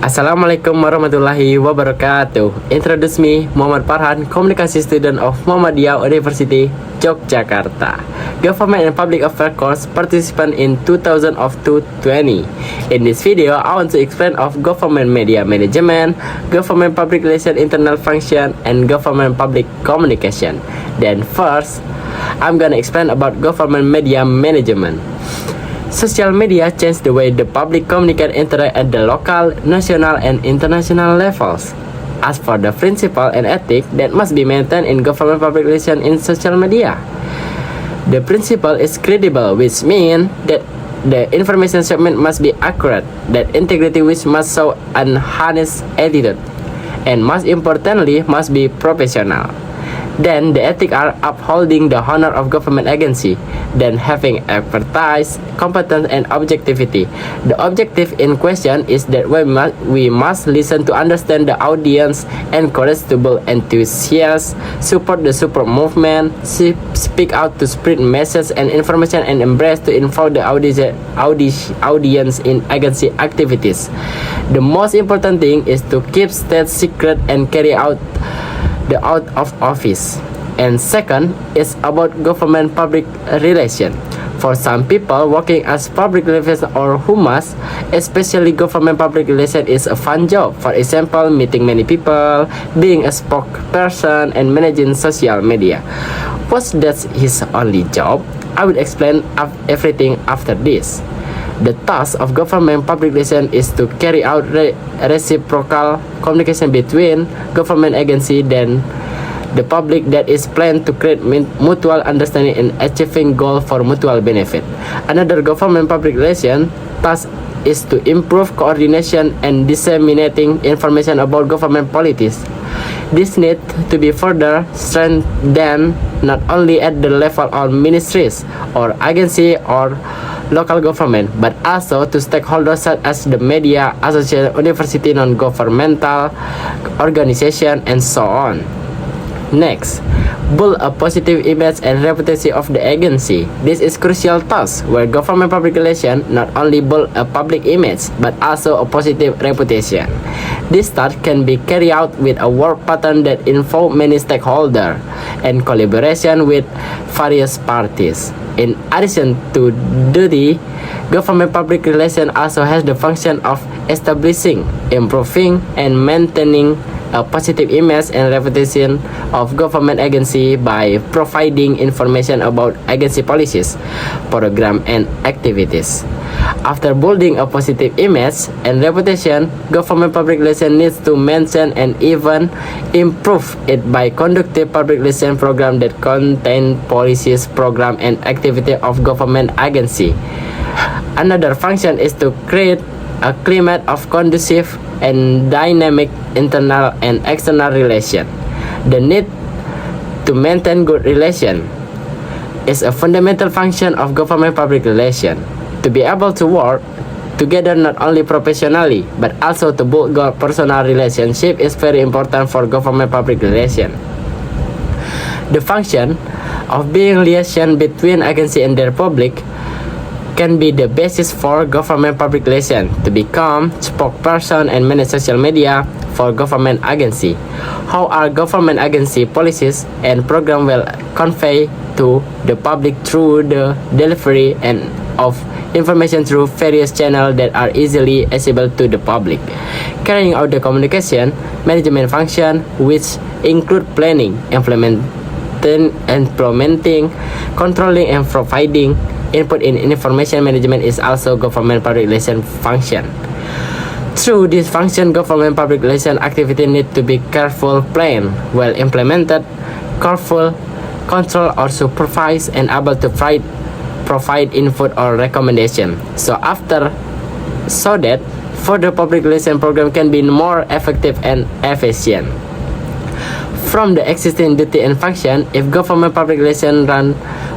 Assalamualaikum warahmatullahi wabarakatuh. Introduce me, Muhammad Farhan, Komunikasi Student of Muhammadiyah University, Yogyakarta. Government and Public Affairs course participant in 2020. In this video, I want to explain of government media management, government public relation internal function, and government public communication. Then first, I'm gonna explain about government media management. Social media change the way the public communicate interact at the local, national, and international levels. As for the principle and ethic that must be maintained in government public relations in social media, the principle is credible, which means that the information submitted must be accurate, that integrity which must show an honest attitude, and most importantly must be professional. Then the ethics are upholding the honor of government agency, then having expertise, competence, and objectivity. The objective in question is that we must listen to understand the audience, encourage to build enthusiasm, support the support movement, speak out to spread message and information, and embrace to involve the audience in agency activities. The most important thing is to keep state secret and carry out the out of office. And second is about government public relation. For some people working as public relations or humas, especially government public relation is a fun job. For example, meeting many people, being a spokesperson, and managing social media. Was that his only job? I will explain everything after this. The task of government public relation is to carry out reciprocal communication between government agency and the public that is planned to create mutual understanding and achieving goal for mutual benefit. Another government public relation task is to improve coordination and disseminating information about government policies. This need to be further strengthened not only at the level of ministries or agency or local government, but also to stakeholders such as the media, association, university, non-governmental organization, and so on. Next, build a positive image and reputation of the agency. This is crucial task where government public relations not only build a public image but also a positive reputation. This task can be carried out with a work pattern that involves many stakeholders and collaboration with various parties. In addition to duty, government public relations also has the function of establishing, improving, and maintaining a positive image and reputation of government agency by providing information about agency policies, program, and activities. After building a positive image and reputation, government public relations needs to maintain and even improve it by conducting public relations program that contain policies, program, and activity of government agency. Another function is to create a climate of conducive and dynamic internal and external relation. The need to maintain good relation is a fundamental function of government public relation. To be able to work together not only professionally but also to build good personal relationship is very important for government public relation. The function of being liaison between agency and their public can be the basis for government public relation to become spokesperson and manage social media for government agency. How are government agency policies and program will convey to the public through the delivery and of information through various channels that are easily accessible to the public. Carrying out the communication management function, which include planning, implementing, controlling, and providing input in information management is also government public relation function. Through this function, government public relation activity need to be careful planned, well implemented, careful control or supervise, and able to provide input or recommendation. So that further public relation program can be more effective and efficient. From the existing duty and function, if government public relation run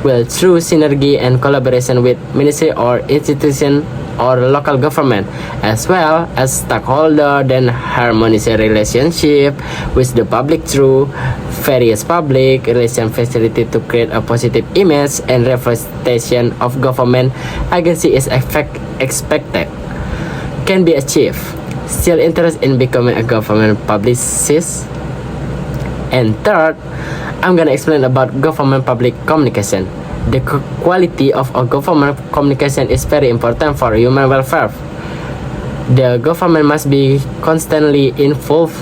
well through synergy and collaboration with ministry or institution or local government, as well as stakeholder, then harmonious relationship with the public through various public relation facility to create a positive image and representation of government agency is expected can be achieved. still interested in becoming a government publicist? And third, I'm gonna explain about government public communication. The quality of a government communication is very important for human welfare. The government must be constantly involved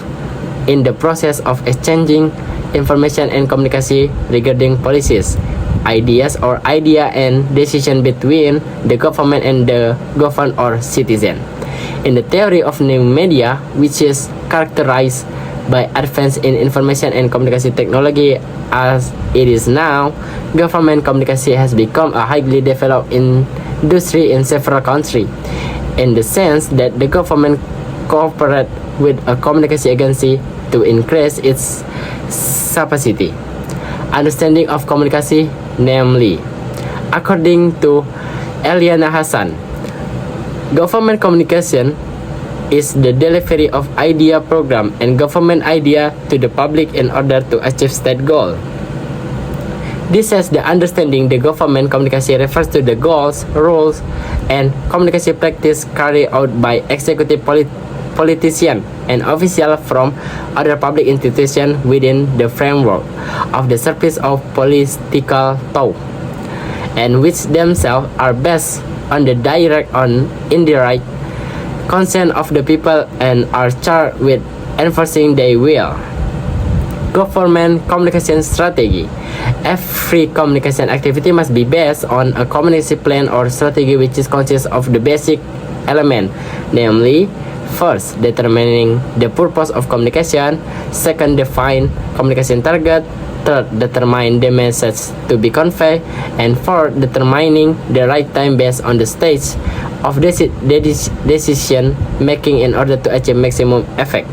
in the process of exchanging information and communication regarding policies, ideas and decision between the government and the governed or citizen. In the theory of new media, which is characterized by advance in information and communication technology as it is now, government communication has become a highly developed industry in several countries, in the sense that the government cooperates with a communication agency to increase its capacity. Understanding of communication, namely, according to Eliana Hassan, government communication is the delivery of idea program and government idea to the public in order to achieve state goal. This is the understanding the government communication refers to the goals, rules, and communication practice carried out by executive politicians and officials from other public institutions within the framework of the service of political thought, and which themselves are based on the direct or indirect consent of the people and are charged with enforcing their will. Government communication strategy. Every communication activity must be based on a communication plan or strategy which consists of the basic element, namely, first, determining the purpose of communication, second, define communication target, third, determine the message to be conveyed, and fourth, determining the right time based on the stage of decision making in order to achieve maximum effect.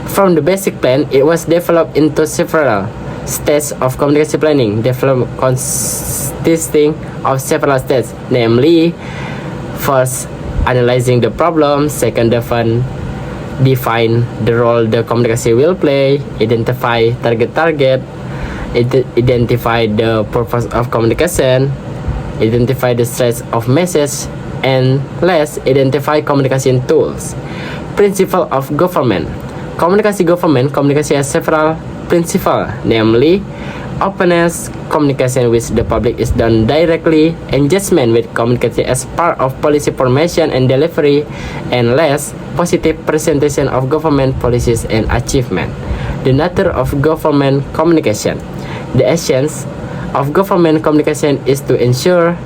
From the basic plan, it was developed into several stages of communication planning, developed consisting of several stages, namely, first, analyzing the problem, second, define the role the communication will play, identify target, identify the purpose of communication, identify the strength of message, and last, identify communication tools. Principle of government. Communication has several principles, namely, openness, communication with the public is done directly, engagement with communication as part of policy formation and delivery, and last, positive presentation of government policies and achievement. The nature of government communication. The essence of government communication is to ensure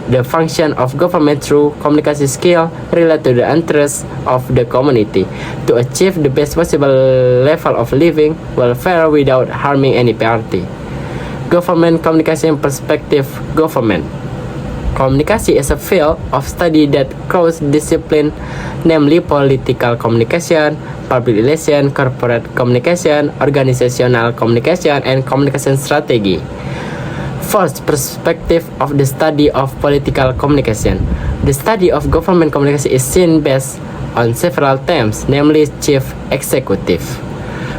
the function of government through communication skill related to the interests of the community to achieve the best possible level of living welfare without harming any party. Government communication perspective. Government communication is a field of study that crosses discipline, namely political communication, public relations, corporate communication, organizational communication, and communication strategy. First, perspective of the study of political communication. The study of government communication is seen based on several themes, namely chief executive,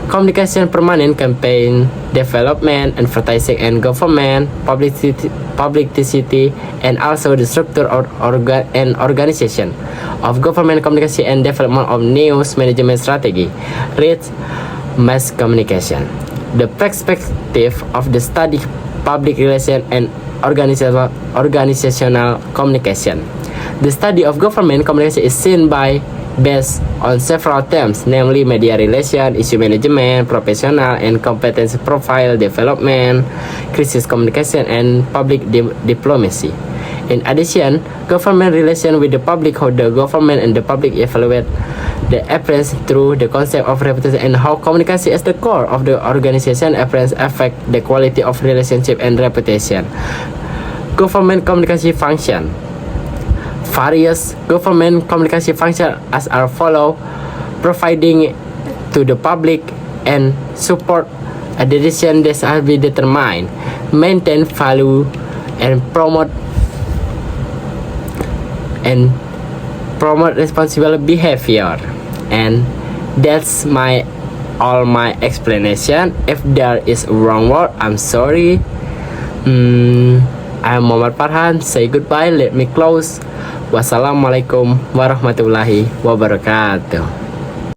communication, permanent campaign, development, advertising and government, publicity, and also the structure and organization of government communication and development of news management strategy. Read mass communication. The perspective of the study public relations and organizational communication. The study of government communication is seen based on several themes, namely media relations, issue management, professional and competence profile development, crisis communication, and public diplomacy. In addition, government relations with the public, how the government and the public evaluate the appearance through the concept of reputation and how communication is the core of the organization appearance affect the quality of relationship and reputation. Government communication function. Various government communication functions as are follow: providing to the public and support a decision that has been determined, maintain value and promote responsible behavior. And that's all my explanation. If there is a wrong word, I'm sorry. I'm Muhammad Farhan. Say goodbye. Let me close. Wassalamualaikum warahmatullahi wabarakatuh.